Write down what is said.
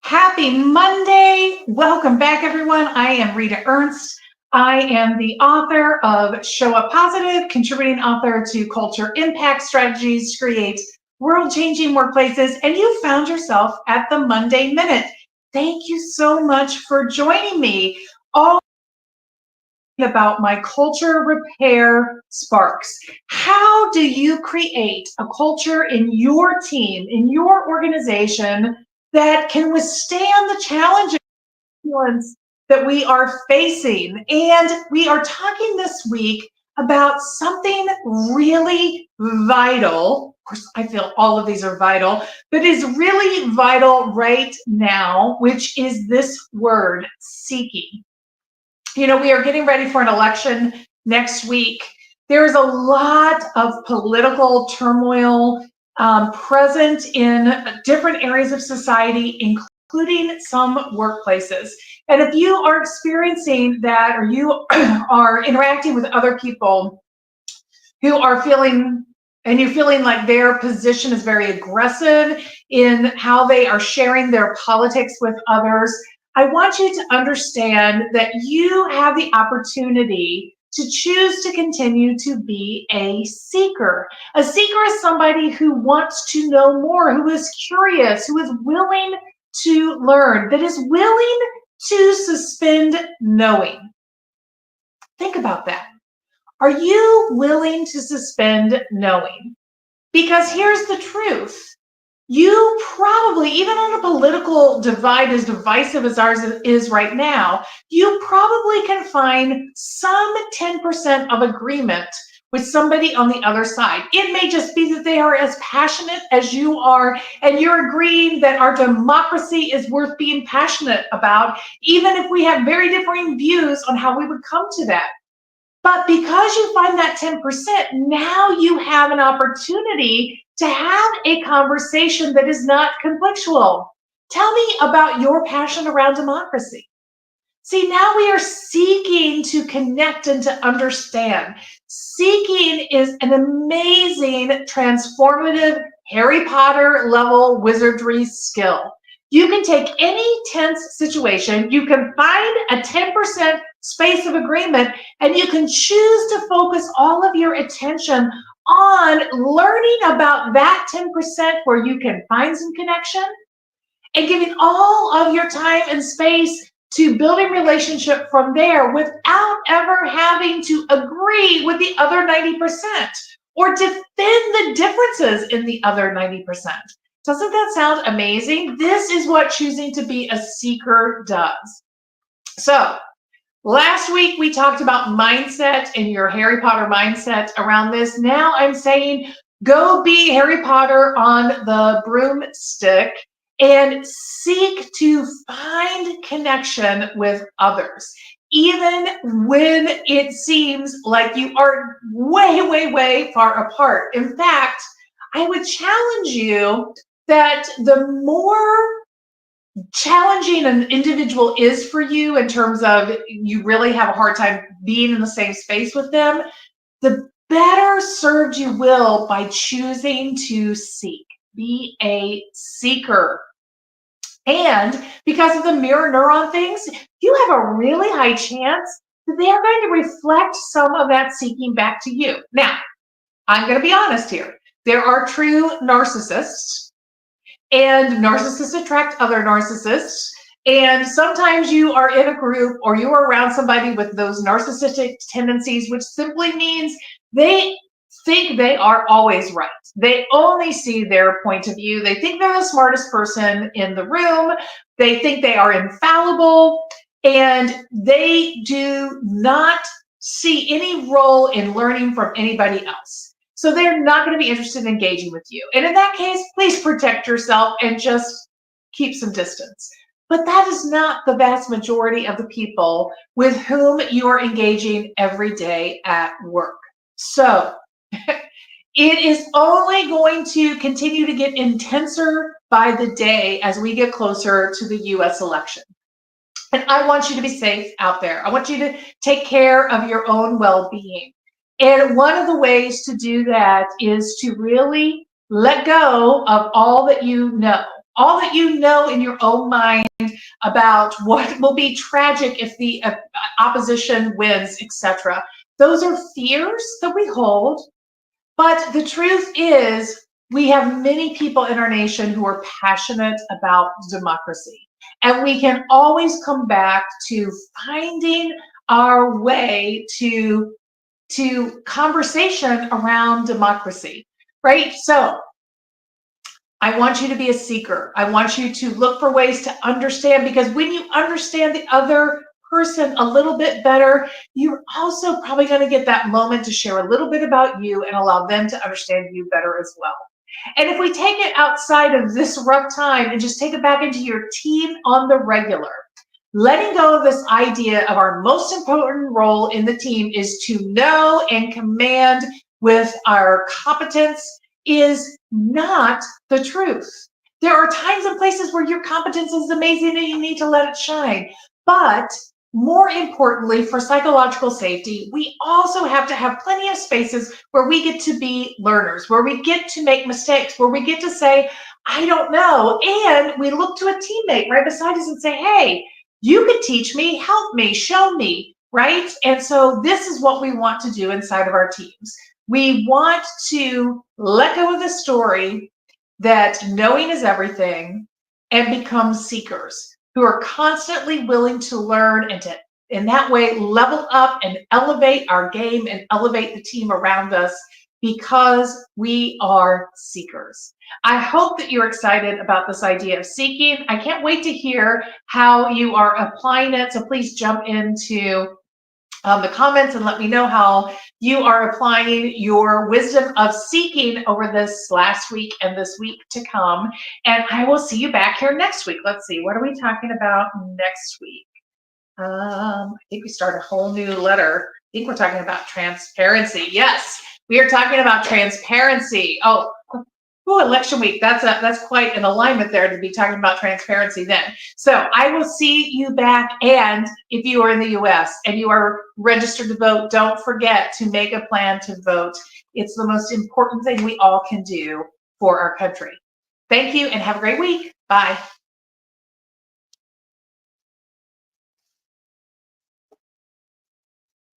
Happy Monday. Welcome back, everyone. I am Rita Ernst. I am the author of Show Up Positive, contributing author to Culture Impact Strategies to Create World-Changing Workplaces, and you found yourself at the Monday Minute. Thank you so much for joining me. All about my culture repair sparks. How do you create a culture in your team, in your organization, that can withstand the challenges that we are facing? And we are talking this week about something really vital. Of course, I feel all of these are vital, but is really vital right now, which is this word, seeking. You know, we are getting ready for an election next week. There is a lot of political turmoil present in different areas of society, including some workplaces. And if you are experiencing that, or you are interacting with other people who are feeling, and you're feeling like their position is very aggressive in how they are sharing their politics with others, I want you to understand that you have the opportunity to choose to continue to be a seeker. A seeker is somebody who wants to know more, who is curious, who is willing to learn, that is willing to suspend knowing. Think about that. Are you willing to suspend knowing? Because here's the truth. You probably, even on a political divide as divisive as ours is right now, you probably can find some 10% of agreement with somebody on the other side. It may just be that they are as passionate as you are, and you're agreeing that our democracy is worth being passionate about, even if we have very differing views on how we would come to that. But because you find that 10%, now you have an opportunity to have a conversation that is not conflictual. Tell me about your passion around democracy. See, now we are seeking to connect and to understand. Seeking is an amazing, transformative Harry Potter level wizardry skill. You can take any tense situation, you can find a 10% space of agreement, and you can choose to focus all of your attention on learning about that 10% where you can find some connection, and giving all of your time and space to building relationship from there without ever having to agree with the other 90% or defend the differences in the other 90%. Doesn't that sound amazing? This is what choosing to be a seeker does. So, last week we talked about mindset and your Harry Potter mindset around this. Now I'm saying go be Harry Potter on the broomstick and seek to find connection with others, even when it seems like you are way, way, way far apart. In fact, I would challenge you that the more challenging an individual is for you in terms of you really have a hard time being in the same space with them, the better served you will by choosing to seek. Be a seeker. And because of the mirror neuron things, you have a really high chance that they are going to reflect some of that seeking back to you. Now, I'm going to be honest here. There are true narcissists, and narcissists attract other narcissists. And sometimes you are in a group or you are around somebody with those narcissistic tendencies, which simply means they think they are always right. They only see their point of view. They think they're the smartest person in the room. They think they are infallible, and they do not see any role in learning from anybody else. So they're not going to be interested in engaging with you. And in that case, please protect yourself and just keep some distance. But that is not the vast majority of the people with whom you are engaging every day at work. So it is only going to continue to get intenser by the day as we get closer to the US election. And I want you to be safe out there. I want you to take care of your own well-being. And one of the ways to do that is to really let go of all that you know, all that you know in your own mind about what will be tragic if the opposition wins, etc. Those are fears that we hold, but the truth is we have many people in our nation who are passionate about democracy. And we can always come back to finding our way to conversation around democracy, right? So I want you to be a seeker. I want you to look for ways to understand, because when you understand the other person a little bit better, you're also probably going to get that moment to share a little bit about you and allow them to understand you better as well. And if we take it outside of this rough time and just take it back into your team on the regular, letting go of this idea of our most important role in the team is to know and command with our competence is not the truth. There are times and places where your competence is amazing and you need to let it shine. But more importantly, for psychological safety, we also have to have plenty of spaces where we get to be learners, where we get to make mistakes, where we get to say, I don't know. And we look to a teammate right beside us and say, hey, you could teach me, help me, show me, right? And so this is what we want to do inside of our teams. We want to let go of the story that knowing is everything and become seekers who are constantly willing to learn and to, in that way, level up and elevate our game and elevate the team around us, because we are seekers. I hope that you're excited about this idea of seeking. I can't wait to hear how you are applying it. So please jump into the comments and let me know how you are applying your wisdom of seeking over this last week and this week to come. And I will see you back here next week. Let's see, what are we talking about next week? I think we start a whole new letter. I think we're talking about transparency. Yes, we are talking about transparency. Oh, election week. That's quite an alignment there to be talking about transparency then. So I will see you back. And if you are in the US and you are registered to vote, don't forget to make a plan to vote. It's the most important thing we all can do for our country. Thank you and have a great week. Bye.